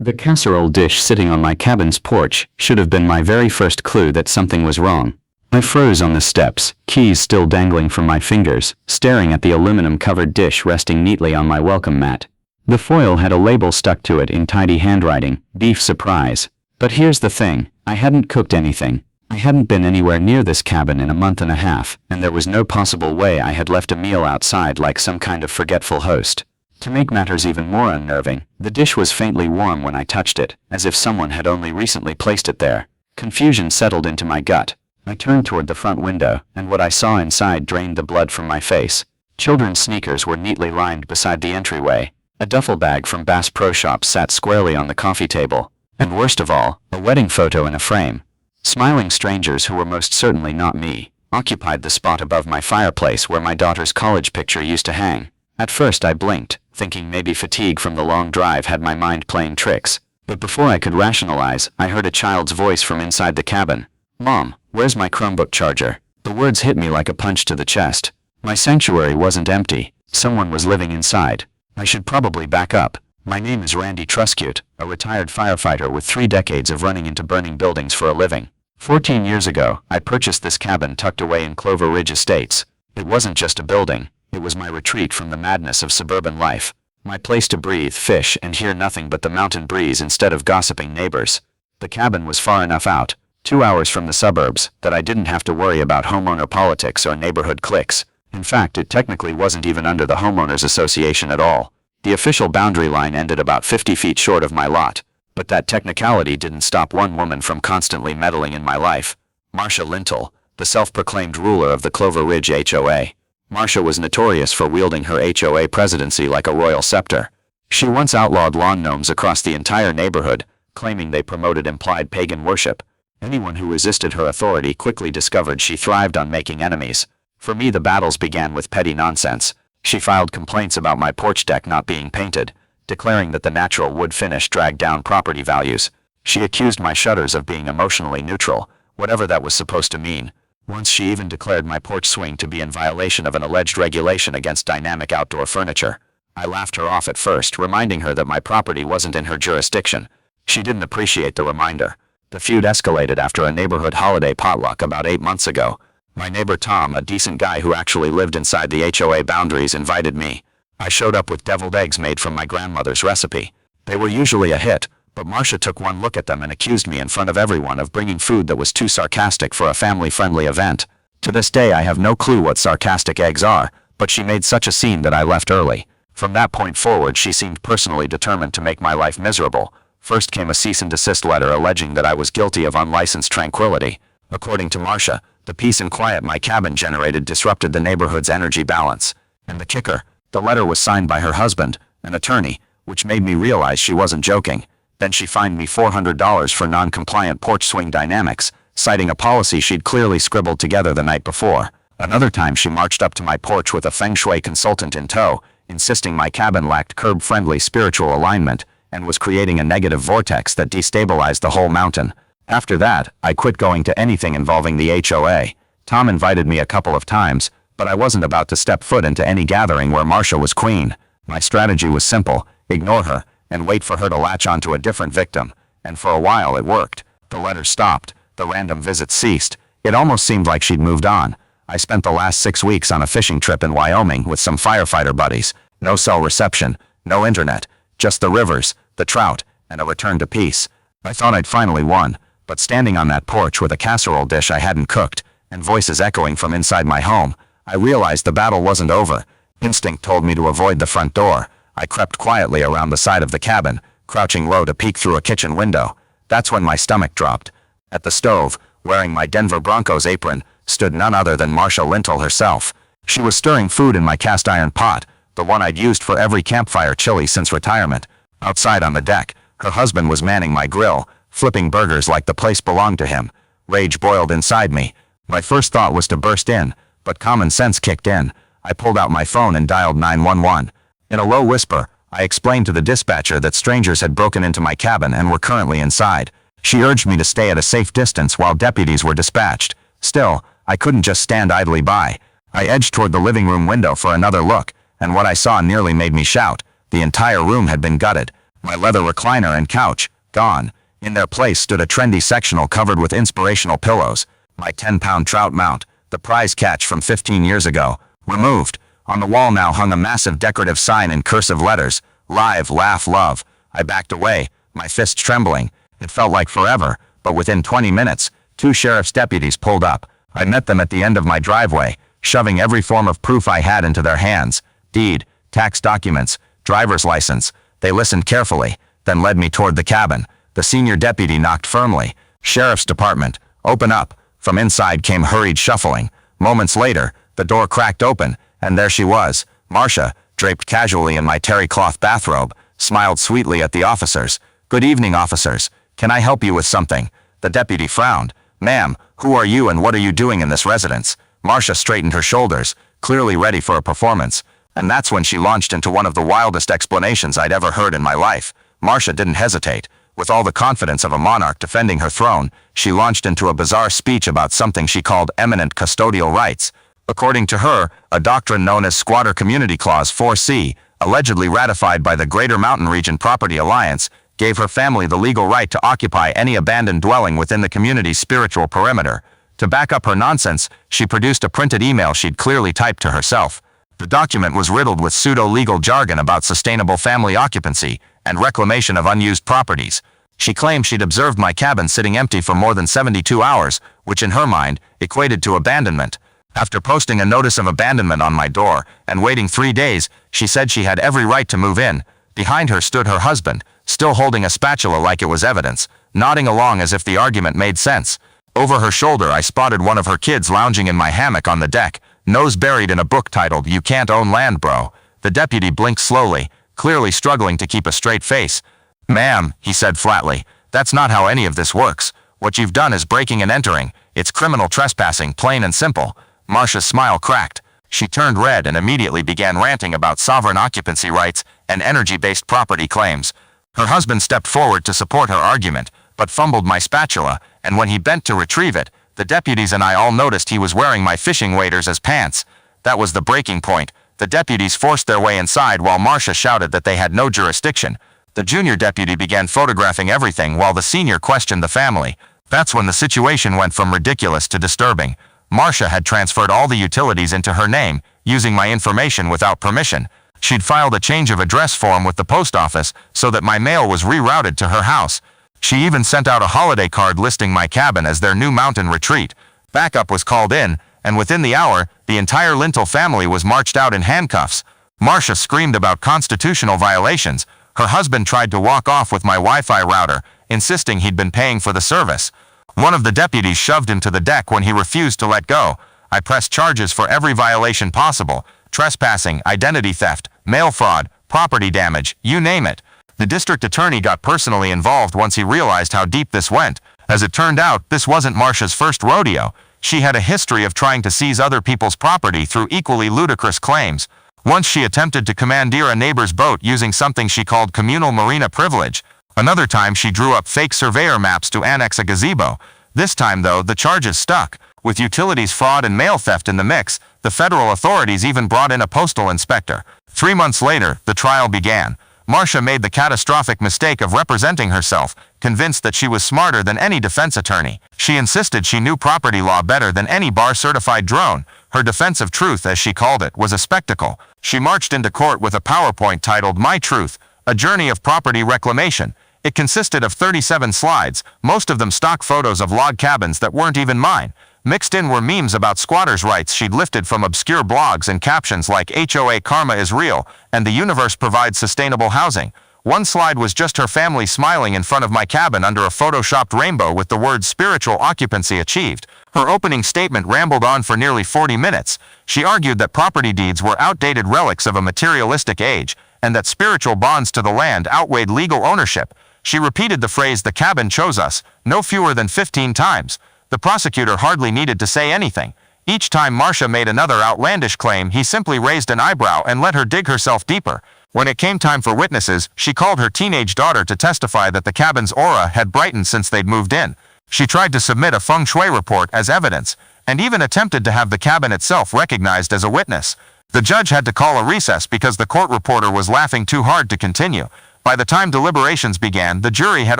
The casserole dish sitting on my cabin's porch should have been my very first clue that something was wrong. I froze on the steps, keys still dangling from my fingers, staring at the aluminum-covered dish resting neatly on my welcome mat. The foil had a label stuck to it in tidy handwriting, "Beef Surprise." But here's the thing, I hadn't cooked anything. I hadn't been anywhere near this cabin in a month and a half, and there was no possible way I had left a meal outside like some kind of forgetful host. To make matters even more unnerving, the dish was faintly warm when I touched it, as if someone had only recently placed it there. Confusion settled into my gut. I turned toward the front window, and what I saw inside drained the blood from my face. Children's sneakers were neatly lined beside the entryway. A duffel bag from Bass Pro Shops sat squarely on the coffee table. And worst of all, a wedding photo in a frame. Smiling strangers who were most certainly not me occupied the spot above my fireplace where my daughter's college picture used to hang. At first I blinked, thinking maybe fatigue from the long drive had my mind playing tricks. But before I could rationalize, I heard a child's voice from inside the cabin. "Mom, where's my Chromebook charger?" The words hit me like a punch to the chest. My sanctuary wasn't empty. Someone was living inside. I should probably back up. My name is Randy Truscute, a retired firefighter with 3 decades of running into burning buildings for a living. 14 years ago, I purchased this cabin tucked away in Clover Ridge Estates. It wasn't just a building. It was my retreat from the madness of suburban life. My place to breathe, fish, and hear nothing but the mountain breeze instead of gossiping neighbors. The cabin was far enough out, 2 hours from the suburbs, that I didn't have to worry about homeowner politics or neighborhood cliques. In fact, it technically wasn't even under the homeowners association at all. The official boundary line ended about 50 feet short of my lot. But that technicality didn't stop one woman from constantly meddling in my life. Marsha Lintel, the self-proclaimed ruler of the Clover Ridge HOA. Marsha was notorious for wielding her HOA presidency like a royal scepter. She once outlawed lawn gnomes across the entire neighborhood, claiming they promoted implied pagan worship. Anyone who resisted her authority quickly discovered she thrived on making enemies. For me, the battles began with petty nonsense. She filed complaints about my porch deck not being painted, declaring that the natural wood finish dragged down property values. She accused my shutters of being emotionally neutral, whatever that was supposed to mean. Once she even declared my porch swing to be in violation of an alleged regulation against dynamic outdoor furniture. I laughed her off at first, reminding her that my property wasn't in her jurisdiction. She didn't appreciate the reminder. The feud escalated after a neighborhood holiday potluck about 8 months ago. My neighbor Tom, a decent guy who actually lived inside the HOA boundaries, invited me. I showed up with deviled eggs made from my grandmother's recipe. They were usually a hit, but Marsha took one look at them and accused me in front of everyone of bringing food that was too sarcastic for a family-friendly event. To this day I have no clue what sarcastic eggs are, but she made such a scene that I left early. From that point forward she seemed personally determined to make my life miserable. First came a cease and desist letter alleging that I was guilty of unlicensed tranquility. According to Marsha, the peace and quiet my cabin generated disrupted the neighborhood's energy balance. And the kicker, the letter was signed by her husband, an attorney, which made me realize she wasn't joking. Then she fined me $400 for non-compliant porch swing dynamics, citing a policy she'd clearly scribbled together the night before. Another time she marched up to my porch with a feng shui consultant in tow, insisting my cabin lacked curb-friendly spiritual alignment and was creating a negative vortex that destabilized the whole mountain. After that, I quit going to anything involving the HOA. Tom invited me a couple of times, but I wasn't about to step foot into any gathering where Marsha was queen. My strategy was simple: ignore her, and wait for her to latch onto a different victim. And for a while it worked. The letters stopped, the random visits ceased. It almost seemed like she'd moved on. I spent the last 6 weeks on a fishing trip in Wyoming with some firefighter buddies. No cell reception, no internet, just the rivers, the trout, and a return to peace. I thought I'd finally won. But standing on that porch with a casserole dish I hadn't cooked, and voices echoing from inside my home, I realized the battle wasn't over. Instinct told me to avoid the front door. I crept quietly around the side of the cabin, crouching low to peek through a kitchen window. That's when my stomach dropped. At the stove, wearing my Denver Broncos apron, stood none other than Marsha Lintel herself. She was stirring food in my cast-iron pot, the one I'd used for every campfire chili since retirement. Outside on the deck, her husband was manning my grill, flipping burgers like the place belonged to him. Rage boiled inside me. My first thought was to burst in, but common sense kicked in. I pulled out my phone and dialed 911. In a low whisper, I explained to the dispatcher that strangers had broken into my cabin and were currently inside. She urged me to stay at a safe distance while deputies were dispatched. Still, I couldn't just stand idly by. I edged toward the living room window for another look, and what I saw nearly made me shout. The entire room had been gutted. My leather recliner and couch, gone. In their place stood a trendy sectional covered with inspirational pillows. My 10-pound trout mount, the prize catch from 15 years ago, removed. On the wall now hung a massive decorative sign in cursive letters, "Live, Laugh, Love." I backed away, my fists trembling. It felt like forever, but within 20 minutes, 2 sheriff's deputies pulled up. I met them at the end of my driveway, shoving every form of proof I had into their hands. Deed, tax documents, driver's license. They listened carefully, then led me toward the cabin. The senior deputy knocked firmly. "Sheriff's Department, open up." From inside came hurried shuffling. Moments later, the door cracked open, and there she was, Marsha, draped casually in my terry cloth bathrobe, smiled sweetly at the officers. "Good evening, officers. Can I help you with something?" The deputy frowned. "Ma'am, who are you and what are you doing in this residence?" Marsha straightened her shoulders, clearly ready for a performance. And that's when she launched into one of the wildest explanations I'd ever heard in my life. Marsha didn't hesitate. With all the confidence of a monarch defending her throne, she launched into a bizarre speech about something she called eminent custodial rights. According to her, a doctrine known as Squatter Community Clause 4C, allegedly ratified by the Greater Mountain Region Property Alliance, gave her family the legal right to occupy any abandoned dwelling within the community's spiritual perimeter. To back up her nonsense, she produced a printed email she'd clearly typed to herself. The document was riddled with pseudo-legal jargon about sustainable family occupancy and reclamation of unused properties. She claimed she'd observed my cabin sitting empty for more than 72 hours, which in her mind equated to abandonment. After posting a notice of abandonment on my door and waiting 3 days, she said she had every right to move in. Behind her stood her husband, still holding a spatula like it was evidence, nodding along as if the argument made sense. Over her shoulder I spotted one of her kids lounging in my hammock on the deck, nose buried in a book titled "You Can't Own Land, Bro." The deputy blinked slowly, clearly struggling to keep a straight face. "Ma'am," he said flatly, "that's not how any of this works. What you've done is breaking and entering. It's criminal trespassing, plain and simple." Marsha's smile cracked. She turned red and immediately began ranting about sovereign occupancy rights and energy-based property claims. Her husband stepped forward to support her argument, but fumbled my spatula, and when he bent to retrieve it, the deputies and I all noticed he was wearing my fishing waders as pants. That was the breaking point. The deputies forced their way inside while Marsha shouted that they had no jurisdiction. The junior deputy began photographing everything while the senior questioned the family. That's when the situation went from ridiculous to disturbing. Marsha had transferred all the utilities into her name, using my information without permission. She'd filed a change of address form with the post office so that my mail was rerouted to her house. She even sent out a holiday card listing my cabin as their new mountain retreat. Backup was called in, and within the hour, the entire Lintel family was marched out in handcuffs. Marsha screamed about constitutional violations. Her husband tried to walk off with my Wi-Fi router, insisting he'd been paying for the service. One of the deputies shoved him to the deck when he refused to let go. I pressed charges for every violation possible: trespassing, identity theft, mail fraud, property damage, you name it. The district attorney got personally involved once he realized how deep this went. As it turned out, this wasn't Marsha's first rodeo. She had a history of trying to seize other people's property through equally ludicrous claims. Once she attempted to commandeer a neighbor's boat using something she called communal marina privilege. Another time she drew up fake surveyor maps to annex a gazebo. This time, though, the charges stuck. With utilities fraud and mail theft in the mix, the federal authorities even brought in a postal inspector. 3 months later, the trial began. Marsha made the catastrophic mistake of representing herself, convinced that she was smarter than any defense attorney. She insisted she knew property law better than any bar-certified drone. Her defense of truth, as she called it, was a spectacle. She marched into court with a PowerPoint titled "My Truth, A Journey of Property Reclamation." It consisted of 37 slides, most of them stock photos of log cabins that weren't even mine. Mixed in were memes about squatters' rights she'd lifted from obscure blogs and captions like "HOA karma is real" and "The universe provides sustainable housing." One slide was just her family smiling in front of my cabin under a photoshopped rainbow with the words "spiritual occupancy achieved." Her opening statement rambled on for nearly 40 minutes. She argued that property deeds were outdated relics of a materialistic age, and that spiritual bonds to the land outweighed legal ownership. She repeated the phrase "the cabin chose us" no fewer than 15 times. The prosecutor hardly needed to say anything. Each time Marsha made another outlandish claim, he simply raised an eyebrow and let her dig herself deeper. When it came time for witnesses, she called her teenage daughter to testify that the cabin's aura had brightened since they'd moved in. She tried to submit a feng shui report as evidence, and even attempted to have the cabin itself recognized as a witness. The judge had to call a recess because the court reporter was laughing too hard to continue. By the time deliberations began, the jury had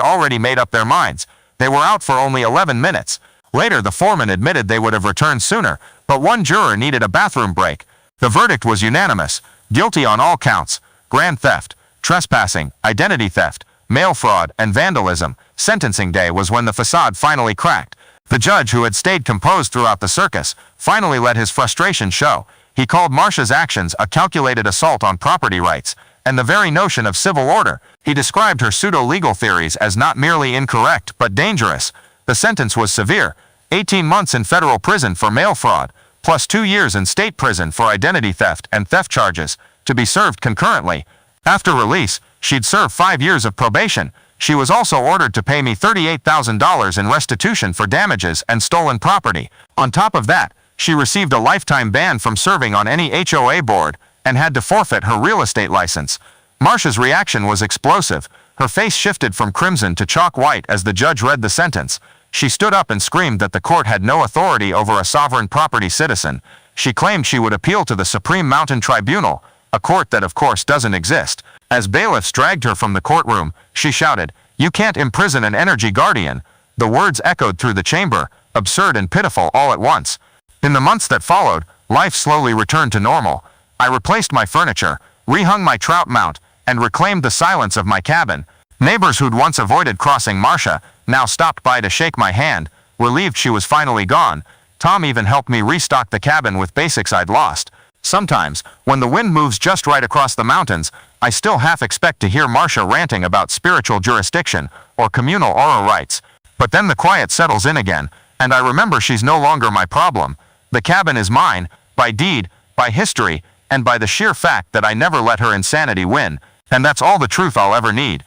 already made up their minds. They were out for only 11 minutes. Later, the foreman admitted they would have returned sooner, but one juror needed a bathroom break. The verdict was unanimous: guilty on all counts: grand theft, trespassing, identity theft, mail fraud, and vandalism. Sentencing day was when the facade finally cracked. The judge, who had stayed composed throughout the circus, finally let his frustration show. He called Marsha's actions a calculated assault on property rights and the very notion of civil order. He described her pseudo-legal theories as not merely incorrect but dangerous. The sentence was severe: 18 months in federal prison for mail fraud, plus 2 years in state prison for identity theft and theft charges, to be served concurrently. After release, she'd serve 5 years of probation. She was also ordered to pay me $38,000 in restitution for damages and stolen property. On top of that, she received a lifetime ban from serving on any HOA board and had to forfeit her real estate license. Marsha's reaction was explosive. Her face shifted from crimson to chalk white as the judge read the sentence. She stood up and screamed that the court had no authority over a sovereign property citizen. She claimed she would appeal to the Supreme Mountain Tribunal, a court that of course doesn't exist. As bailiffs dragged her from the courtroom, she shouted, "You can't imprison an energy guardian." The words echoed through the chamber, absurd and pitiful all at once. In the months that followed, life slowly returned to normal. I replaced my furniture, rehung my trout mount, and reclaimed the silence of my cabin. Neighbors who'd once avoided crossing Marsha now stopped by to shake my hand, relieved she was finally gone. Tom even helped me restock the cabin with basics I'd lost. Sometimes, when the wind moves just right across the mountains, I still half expect to hear Marsha ranting about spiritual jurisdiction or communal aura rights. But then the quiet settles in again, and I remember she's no longer my problem. The cabin is mine, by deed, by history, and by the sheer fact that I never let her insanity win. And that's all the truth I'll ever need.